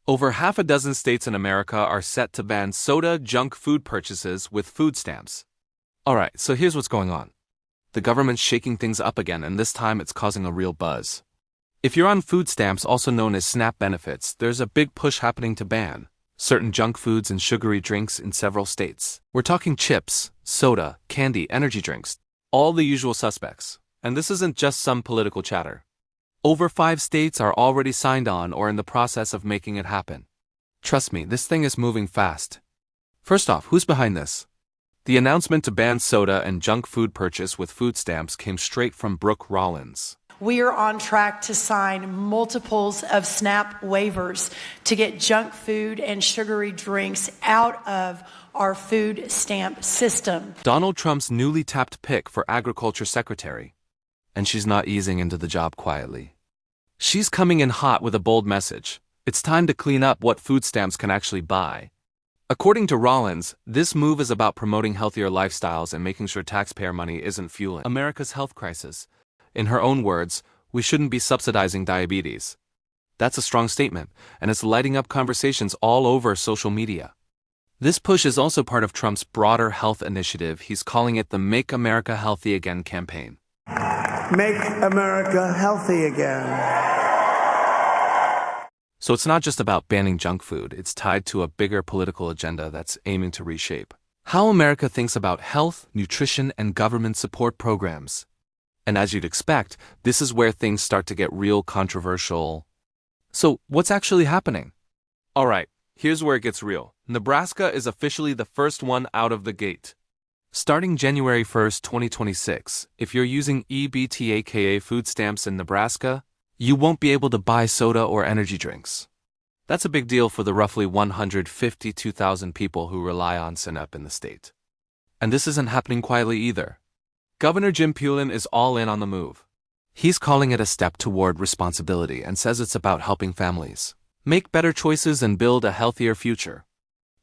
Over half a dozen states in America are set to ban soda junk food purchases with food stamps. Alright, so here's what's going on. The government's shaking things up again, and this time it's causing a real buzz. If you're on food stamps, also known as SNAP benefits, there's a big push happening to ban certain junk foods and sugary drinks in several states. We're talking chips, soda, candy, energy drinks, all the usual suspects. And this isn't just some political chatter. Over 5 states are already signed on or in the process of making it happen. Trust me, this thing is moving fast. First off, who's behind this? The announcement to ban soda and junk food purchase with food stamps came straight from Brooke Rollins. We are on track to sign multiples of SNAP waivers to get junk food and sugary drinks out of our food stamp system. Donald Trump's newly tapped pick for Agriculture Secretary. And she's not easing into the job quietly. She's coming in hot with a bold message. It's time to clean up what food stamps can actually buy. According to Rollins, this move is about promoting healthier lifestyles and making sure taxpayer money isn't fueling America's health crisis. In her own words, we shouldn't be subsidizing diabetes. That's a strong statement, and it's lighting up conversations all over social media. This push is also part of Trump's broader health initiative. He's calling it the Make America Healthy Again campaign. Make America healthy again. So it's not just about banning junk food, it's tied to a bigger political agenda that's aiming to reshape how America thinks about health, nutrition, and government support programs. And as you'd expect, this is where things start to get real controversial. So what's actually happening? Alright, here's where it gets real. Nebraska is officially the first one out of the gate. Starting January 1st, 2026, if you're using EBT-aka food stamps in Nebraska, you won't be able to buy soda or energy drinks. That's a big deal for the roughly 152,000 people who rely on SNAP in the state. And this isn't happening quietly either. Governor Jim Pulin is all in on the move. He's calling it a step toward responsibility and says it's about helping families make better choices and build a healthier future.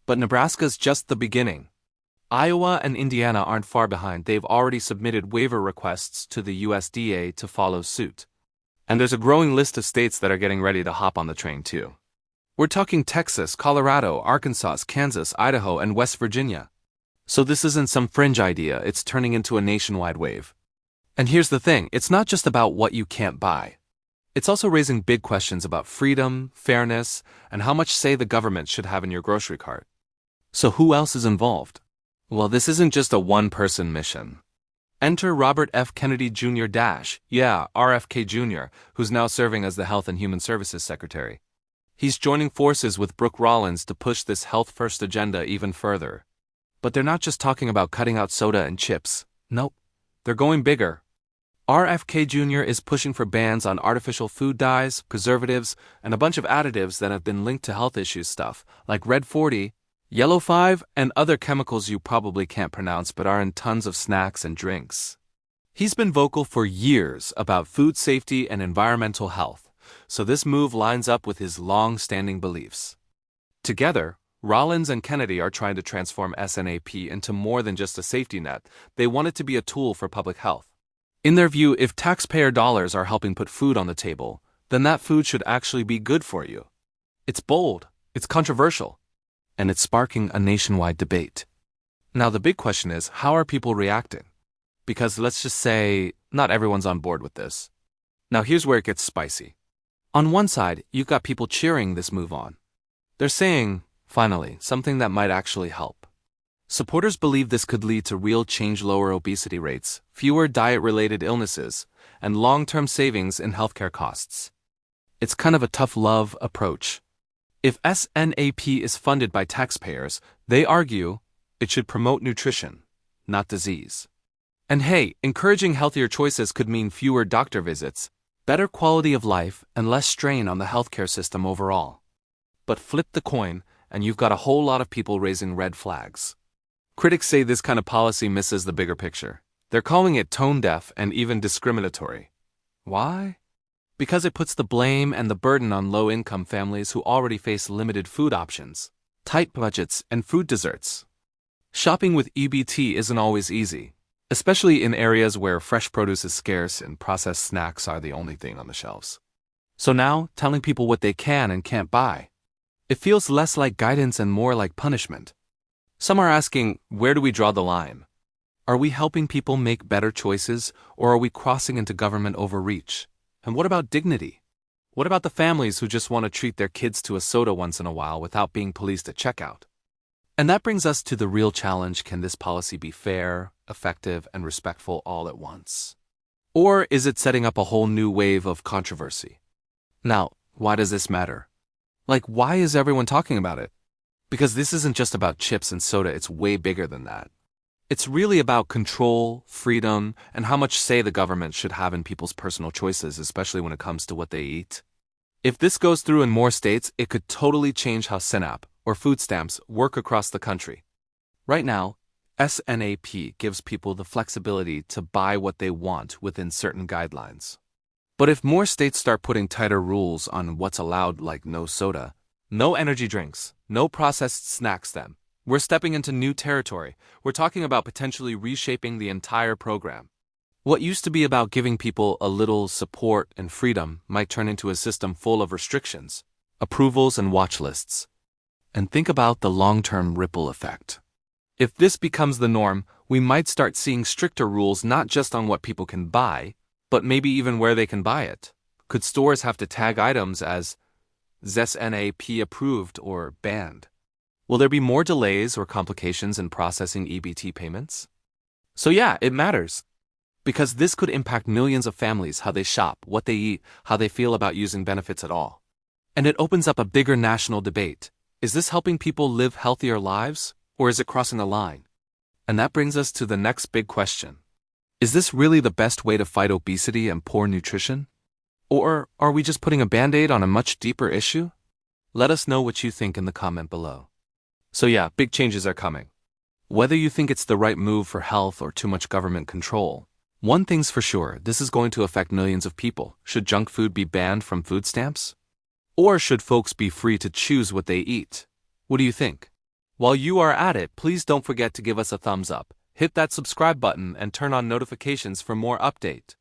But Nebraska's just the beginning. Iowa and Indiana aren't far behind. They've already submitted waiver requests to the USDA to follow suit. And there's a growing list of states that are getting ready to hop on the train too. We're talking Texas, Colorado, Arkansas, Kansas, Idaho, and West Virginia. So this isn't some fringe idea, it's turning into a nationwide wave. And here's the thing, it's not just about what you can't buy. It's also raising big questions about freedom, fairness, and how much say the government should have in your grocery cart. So who else is involved? Well, this isn't just a one-person mission. Enter Robert F. Kennedy Jr. RFK Jr., who's now serving as the Health and Human Services Secretary. He's joining forces with Brooke Rollins to push this health-first agenda even further. But they're not just talking about cutting out soda and chips. Nope, they're going bigger. RFK Jr. is pushing for bans on artificial food dyes, preservatives, and a bunch of additives that have been linked to health issues stuff, like Red 40, Yellow 5, and other chemicals you probably can't pronounce but are in tons of snacks and drinks. He's been vocal for years about food safety and environmental health, so this move lines up with his long-standing beliefs. Together, Rollins and Kennedy are trying to transform SNAP into more than just a safety net. They want it to be a tool for public health. In their view, if taxpayer dollars are helping put food on the table, then that food should actually be good for you. It's bold, it's controversial, and it's sparking a nationwide debate. Now the big question is, how are people reacting? Because let's just say, not everyone's on board with this. Now here's where it gets spicy. On one side, you've got people cheering this move on. They're saying, finally, something that might actually help. Supporters believe this could lead to real change, lower obesity rates, fewer diet-related illnesses, and long-term savings in healthcare costs. It's kind of a tough love approach. If SNAP is funded by taxpayers, they argue it should promote nutrition, not disease. And hey, encouraging healthier choices could mean fewer doctor visits, better quality of life, and less strain on the healthcare system overall. But flip the coin, and you've got a whole lot of people raising red flags. Critics say this kind of policy misses the bigger picture. They're calling it tone-deaf and even discriminatory. Why? Because it puts the blame and the burden on low-income families who already face limited food options, tight budgets, and food deserts. Shopping with EBT isn't always easy, especially in areas where fresh produce is scarce and processed snacks are the only thing on the shelves. So now, telling people what they can and can't buy, It feels less like guidance and more like punishment. Some are asking, where do we draw the line? Are we helping people make better choices, or are we crossing into government overreach? And what about dignity? What about the families who just want to treat their kids to a soda once in a while without being policed at checkout? And that brings us to the real challenge: can this policy be fair, effective, and respectful all at once? Or is it setting up a whole new wave of controversy? Now, why does this matter? Why is everyone talking about it? Because this isn't just about chips and soda, it's way bigger than that. It's really about control, freedom, and how much say the government should have in people's personal choices, especially when it comes to what they eat. If this goes through in more states, it could totally change how SNAP, or food stamps, work across the country. Right now, SNAP gives people the flexibility to buy what they want within certain guidelines. But if more states start putting tighter rules on what's allowed, like no soda, no energy drinks, no processed snacks, then we're stepping into new territory. We're talking about potentially reshaping the entire program. What used to be about giving people a little support and freedom might turn into a system full of restrictions, approvals, and watch lists. And think about the long-term ripple effect. If this becomes the norm, we might start seeing stricter rules not just on what people can buy, but maybe even where they can buy it. Could stores have to tag items as SNAP approved or banned? Will there be more delays or complications in processing EBT payments? So yeah, it matters. Because this could impact millions of families, how they shop, what they eat, how they feel about using benefits at all. And it opens up a bigger national debate. Is this helping people live healthier lives, or is it crossing a line? And that brings us to the next big question. Is this really the best way to fight obesity and poor nutrition? Or are we just putting a band-aid on a much deeper issue? Let us know what you think in the comment below. So yeah, big changes are coming. Whether you think it's the right move for health or too much government control, one thing's for sure: this is going to affect millions of people. Should junk food be banned from food stamps? Or should folks be free to choose what they eat? What do you think? While you are at it, please don't forget to give us a thumbs up, hit that subscribe button, and turn on notifications for more updates.